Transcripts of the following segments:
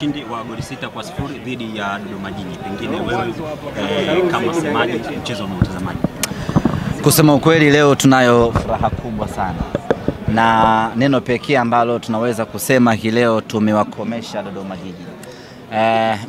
Ushindi wa goli 6-0 dhidi ya Dodoma Jiji. Pengine wewe kama msemaji mchezo na mtazamaji. Kusema ukweli leo tunayo furaha kubwa sana. Na neno pekee ambalo tunaweza kusema hii leo tumewakomesha Dodoma Jiji.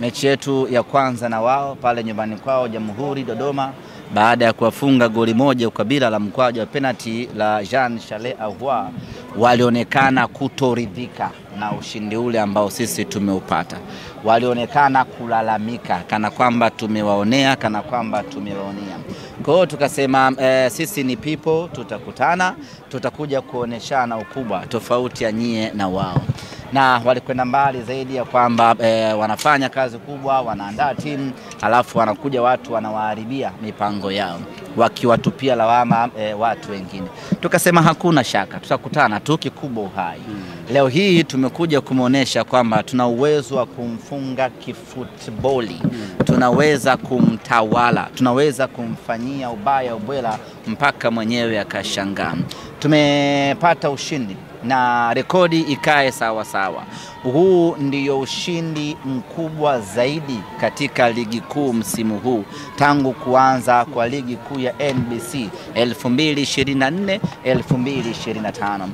Mechi yetu ya kwanza na wao pale nyumbani kwao Jamhuri Dodoma, baada ya kuwafunga goli moja ukabila la mkwaju wa penalty la Jean Charles Ahoua, walionekana kutoridhika na ushindi ule ambao sisi tumeupata. Walionekana kulalamika kana kwamba tumewaonea, kana kwamba tumewaonea. Kwa hiyo tukasema sisi ni people, tutakutana, tutakuja kuoneshana ukubwa tofauti ya nyie na wao. Na walikwenda mbali zaidi ya kwamba wanafanya kazi kubwa, wanaandaa timu, halafu wanakuja watu wanawaharibia mipango yao, wakiwatupia lawama watu wengine. Tukasema hakuna shaka, tutakutana tu, kikubwa uhai. Leo hii tumekuja kumuonesha kwamba tuna uwezo wa kumfunga kifutboli, tunaweza kumtawala, tunaweza kumfanyia ubaya ubwela mpaka mwenyewe akashangaa. Tumepata ushindi na rekodi ikae sawa sawa. Huu ndiyo ushindi mkubwa zaidi katika ligi kuu msimu huu tangu kuanza kwa ligi kuu ya NBC 2024-2025.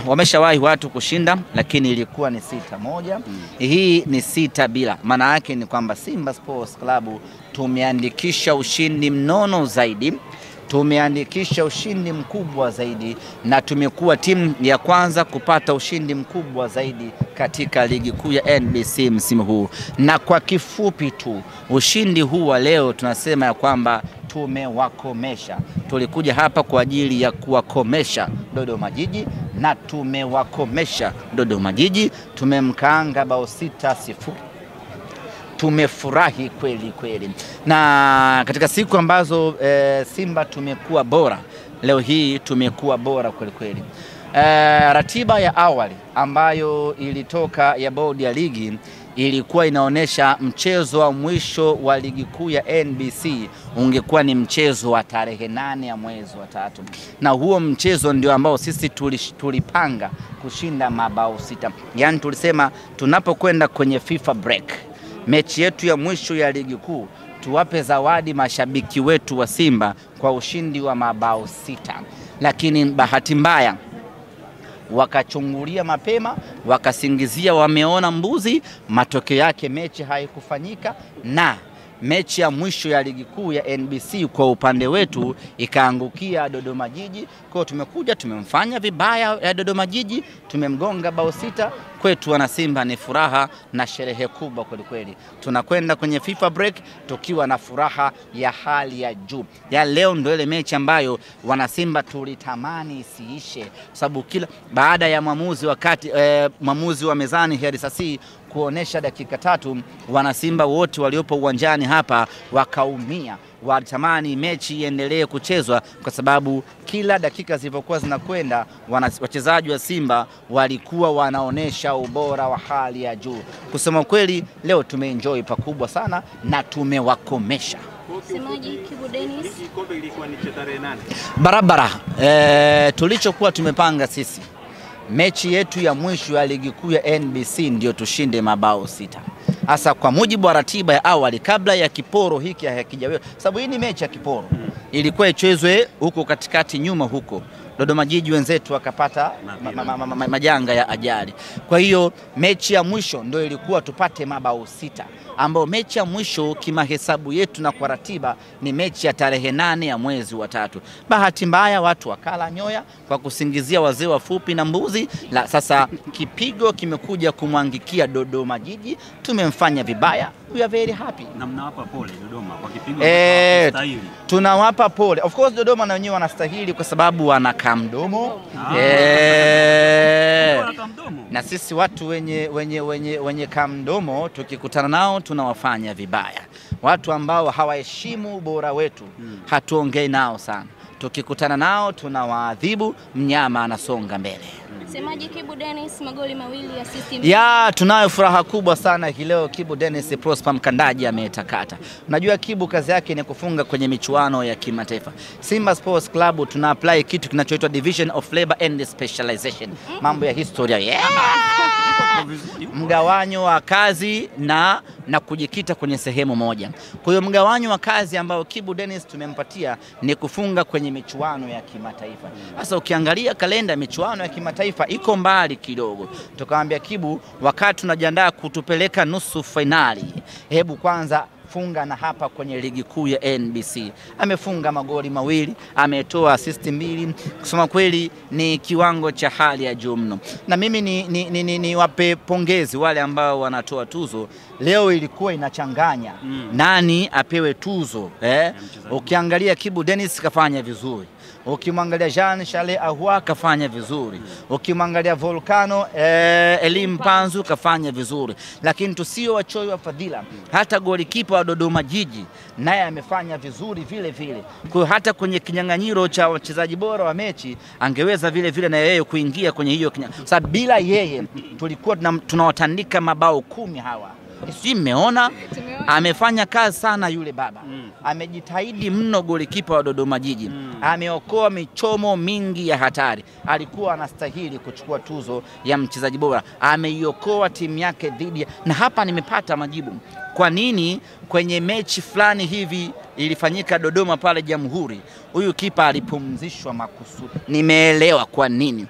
Wameshawahi watu kushinda, lakini ilikuwa ni 6-1. Hii ni 6-0. Maana yake ni kwamba Simba Sports Club tumeandikisha ushindi mnono zaidi, tumeandikisha ushindi mkubwa zaidi, na tumekuwa timu ya kwanza kupata ushindi mkubwa zaidi katika ligi kuu ya NBC msimu huu. Na kwa kifupi tu, ushindi huu wa leo tunasema ya kwamba tumewakomesha. Tulikuja hapa kwa ajili ya kuwakomesha Dodoma Jiji, na tumewakomesha Dodoma Jiji. Tumemkaanga bao 6-0. Tumefurahi kweli kweli. Na katika siku ambazo Simba tumekuwa bora, leo hii tumekuwa bora kweli kweli. Ratiba ya awali ambayo ilitoka ya bodi ya ligi ilikuwa inaonesha mchezo wa mwisho wa ligi kuu ya NBC ungekuwa ni mchezo wa tarehe 8 ya mwezi wa 3. Na huo mchezo ndio ambao sisi tulipanga kushinda mabao 6. Yaani tulisema tunapokwenda kwenye FIFA break, mechi yetu ya mwisho ya ligi kuu, tuwape zawadi mashabiki wetu wa Simba kwa ushindi wa mabao 6. Lakini bahati mbaya wakachungulia mapema, wakasingizia wameona mbuzi. Matokeo yake mechi haikufanyika, na mechi ya mwisho ya ligi kuu ya NBC kwa upande wetu ikaangukia Dodoma Jiji. Kwa tumekuja tumemfanya vibaya ya Dodoma Jiji, tumemgonga bao 6. Kwetu wana Simba ni furaha na sherehe kubwa kweli kweli. Tunakwenda kwenye FIFA break tukiwa na furaha ya hali ya juu. Ya leo ndio ile mechi ambayo wana Simba tulitamani isiishe, sababu kila baada ya mwamuzi wa mezani Heri Sasi kuonesha dakika 3, wana Simba wote waliopo uwanjani hapa wakaumia. Walitamani mechi iendelee kuchezwa, kwa sababu kila dakika zilizokuwa zinakwenda wachezaji wa Simba walikuwa wanaonesha ubora wa hali ya juu. Kusema kweli leo tumeenjoy pakubwa sana na tumewakomesha. Semaji Kibu Dennis, kombe ilikuwa ni tarehe 8. Barabara. Tulichokuwa tumepanga sisi, mechi yetu ya mwisho ya ligi kuu ya NBC ndio tushinde mabao 6. Hasa kwa mujibu wa ratiba ya awali, kabla ya kiporo hiki hakijawe, sababu hii ni mechi ya kiporo, ilikuwa ichezwe huko katikati nyuma huko Dodoma Jiji, wenzetu wakapata majanga ya ajali. Kwa hiyo mechi ya mwisho ndio ilikuwa tupate mabao 6, ambao mechi ya mwisho kimahesabu yetu na kwa ratiba ni mechi ya tarehe 8 ya mwezi wa 3. Bahati mbaya watu wakala nyoya kwa kusingizia wazee wafupi na mbuzi. Sasa kipigo kimekuja kumwangikia Dodoma Jiji, tumemfanya vibaya. We are very happy. Na mnawapa pole Dodoma kwa kipigo wanastahili. Tunawapa pole. Of course Dodoma na wenyewe wanastahili kwa sababu wana kamdomo. Na sisi watu wenye kamdomo tukikutana nao tunawafanya vibaya. Watu ambao hawaheshimu ubora wetu hatuongei nao sana. tukikutana nao tunawaadhibu, mnyama anasonga mbele. Msemaji Kibu Dennis, magoli mawili, assist mbili. Ya, tunayo furaha kubwa sana hii leo. Kibu Dennis Prosper Mkandaji ametakata. Unajua Kibu kazi yake ni kufunga kwenye michuano ya kimataifa. Simba Sports Club tuna apply kitu kinachoitwa Division of Labor and Specialization. Mambo ya historia. Mgawanyo wa kazi na kujikita kwenye sehemu moja. Kwa hiyo mgawanyo wa kazi ambao Kibu Dennis tumempatia ni kufunga kwenye michuano ya kimataifa. Sasa ukiangalia kalenda michuano ya kimataifa iko mbali kidogo. Tukamwambia Kibu, wakati tunajiandaa kutupeleka nusu finali, hebu kwanza funga na hapa kwenye ligi kuu ya NBC. Amefunga magoli mawili, ametoa assist mbili. Kusema kweli ni kiwango cha hali ya juu mno. Na mimi ni wape pongezi wale ambao wanatoa tuzo. Leo ilikuwa inachanganya nani apewe tuzo. Ukiangalia Kibu Dennis kafanya vizuri. Ukimwangalia Jean Charles Ahoua kafanya vizuri. Ukimwangalia Volcano Elim Panzu kafanya vizuri. Lakini tusio wachoyo wa fadhila, hata golikipa wa Dodoma Jiji naye amefanya vizuri vile vile. Kwa hata kwenye kinyang'anyiro cha wachezaji bora wa mechi angeweza vile vile na yeye kuingia kwenye hiyo sababu bila yeye tulikuwa tunawatandika mabao 10 hawa. Sisi mmeona amefanya kazi sana yule baba. Amejitahidi mno golikipa wa Dodoma Jiji. Ameokoa michomo mingi ya hatari. Alikuwa anastahili kuchukua tuzo ya mchezaji bora. Ameiokoa timu yake dhidi na hapa nimepata majibu. Kwa nini kwenye mechi fulani hivi ilifanyika Dodoma pale Jamhuri, huyu kipa alipumzishwa makusudi. Nimeelewa kwa nini.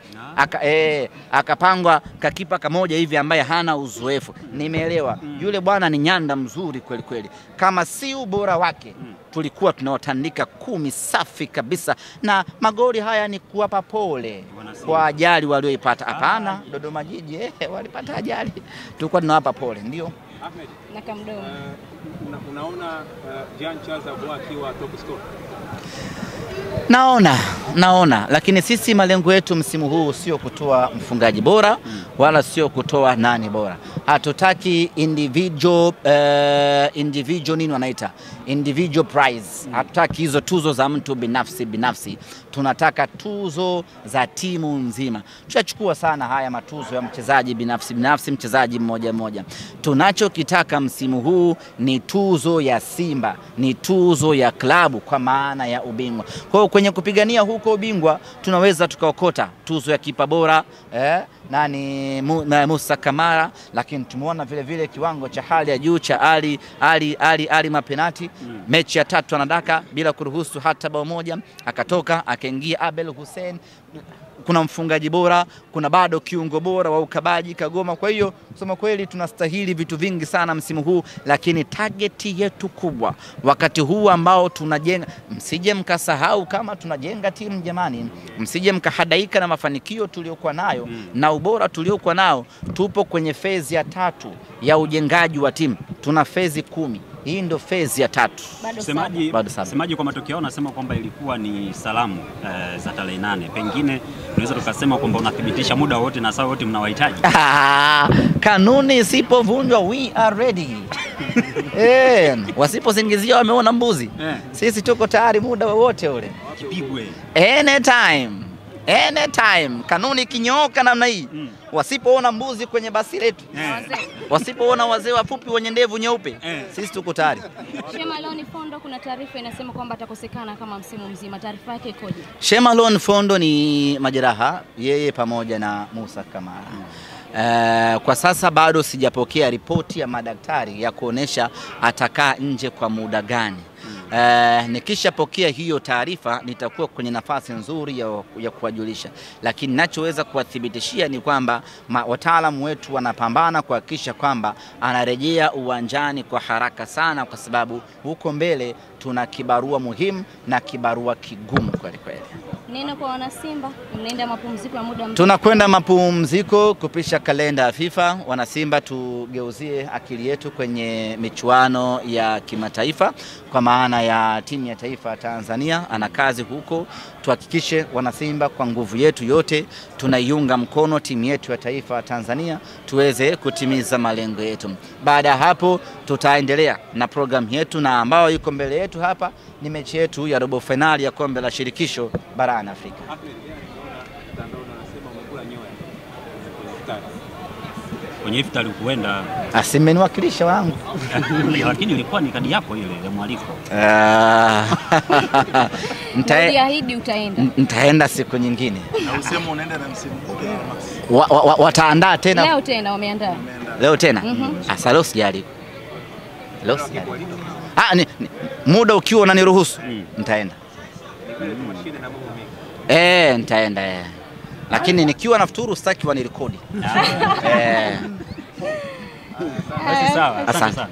Akapangwa kakipa kamoja hivi ambaye hana uzoefu. Nimeelewa. Yule bwana ni nyanda mzuri kweli kweli. Kama si ubora wake tulikuwa tunawatandika 10 safi kabisa. Na magoli haya ni kuwapa pole kwa ajali walioipata. Hapana, Dodoma Jiji walipata ajali. Tulikuwa tunawapa pole, ndio. Ahmed, na kamdomo. Unaona Jean Charles Ahoua akiwa top scorer? Naona, lakini sisi malengo yetu msimu huu sio kutoa mfungaji bora wala sio kutoa nani bora. Hatutaki individual nini wanaita individual prize. Hatutaki hizo tuzo za mtu binafsi. Tunataka tuzo za timu nzima. Tutachukua sana haya matuzo ya mchezaji binafsi, mchezaji mmoja. Tunachokitaka msimu huu ni tuzo ya Simba, ni tuzo ya klabu kwa maana ya ubingwa. Kwa hiyo kwenye kupigania huko ubingwa tunaweza tukaokota tuzo ya kipa bora nani Musa Kamara, lakini tumeona vile vile kiwango cha hali ya juu cha Ali mapenati. Mechi ya 3 anadaka bila kuruhusu hata bao moja, akatoka akaingia Abel Hussein. Kuna mfungaji bora, kuna bado kiungo bora wa ukabaji Kagoma. Kwa hiyo kusema kweli tunastahili vitu vingi sana msimu huu, lakini targeti yetu kubwa wakati huu ambao tunajenga, msije mkasahau kama tunajenga timu jamani, msije mkahadaika na mafanikio tuliokuwa nayo na ubora tuliokuwa nao. Tupo kwenye phase ya 3 ya ujengaji wa timu. Tuna phase 10. Hii ndo phase ya 3. Semaji kwa matokeo unasema kwamba ilikuwa ni salamu za tarehe 8. Pengine tunaweza tukasema kwamba unathibitisha muda wote na saa wote mnawahitaji. Kanuni isipovunjwa we are ready. Wasiposingizia wameona mbuzi. Sisi tuko tayari muda wote ule. Kipigwe. Anytime. Kanuni kinyooka namna hii. Wasipoona mbuzi kwenye basi letu. Wasipoona wazee wafupi wenye ndevu nyeupe. Sisi tuko tayari. Shemalon Fondo, kuna taarifa inasema kwamba atakosekana kama msimu mzima. Taarifa yake ikoje? Shemalon Fondo ni majeraha, yeye pamoja na Musa Kamara. Kwa sasa bado sijapokea ripoti ya madaktari ya kuonesha atakaa nje kwa muda gani. Nikishapokea hiyo taarifa nitakuwa kwenye nafasi nzuri ya kuwajulisha, lakini ninachoweza kuwathibitishia ni kwamba wataalamu wetu wanapambana kuhakikisha kwamba anarejea uwanjani kwa haraka sana, kwa sababu huko mbele tuna kibarua muhimu na kibarua kigumu kweli kweli. Neno kwa wana Simba, mnaenda mapumziko ya muda mrefu. Tunakwenda mapumziko kupisha kalenda ya FIFA. Wana Simba tugeuzie akili yetu kwenye michuano ya kimataifa kwa maana ya timu ya taifa Tanzania ana kazi huko. Tuhakikishe wana Simba kwa nguvu yetu yote tunaiunga mkono timu yetu ya taifa Tanzania tuweze kutimiza malengo yetu. Baada ya hapo tutaendelea na program yetu, na ambao yuko mbele yetu hapa ni mechi yetu ya robo finali ya kombe la shirikisho barani Afrika. Kwenye iftari kuenda asimeniwakilisha wangu lakini ilikuwa ni kadi yako ile ya mwaliko. Nitaahidi utaenda. Nitaenda siku nyingine. Na usema unaenda na msimu wataandaa tena. Leo tena wameandaa. Leo tena? Asa leo sijali. Leo sijali. Muda ukiwa unaniruhusu nitaenda. Nitaenda. Lakini nikiwa nafuturu sitaki wanirekodi. Sawa, asante sana.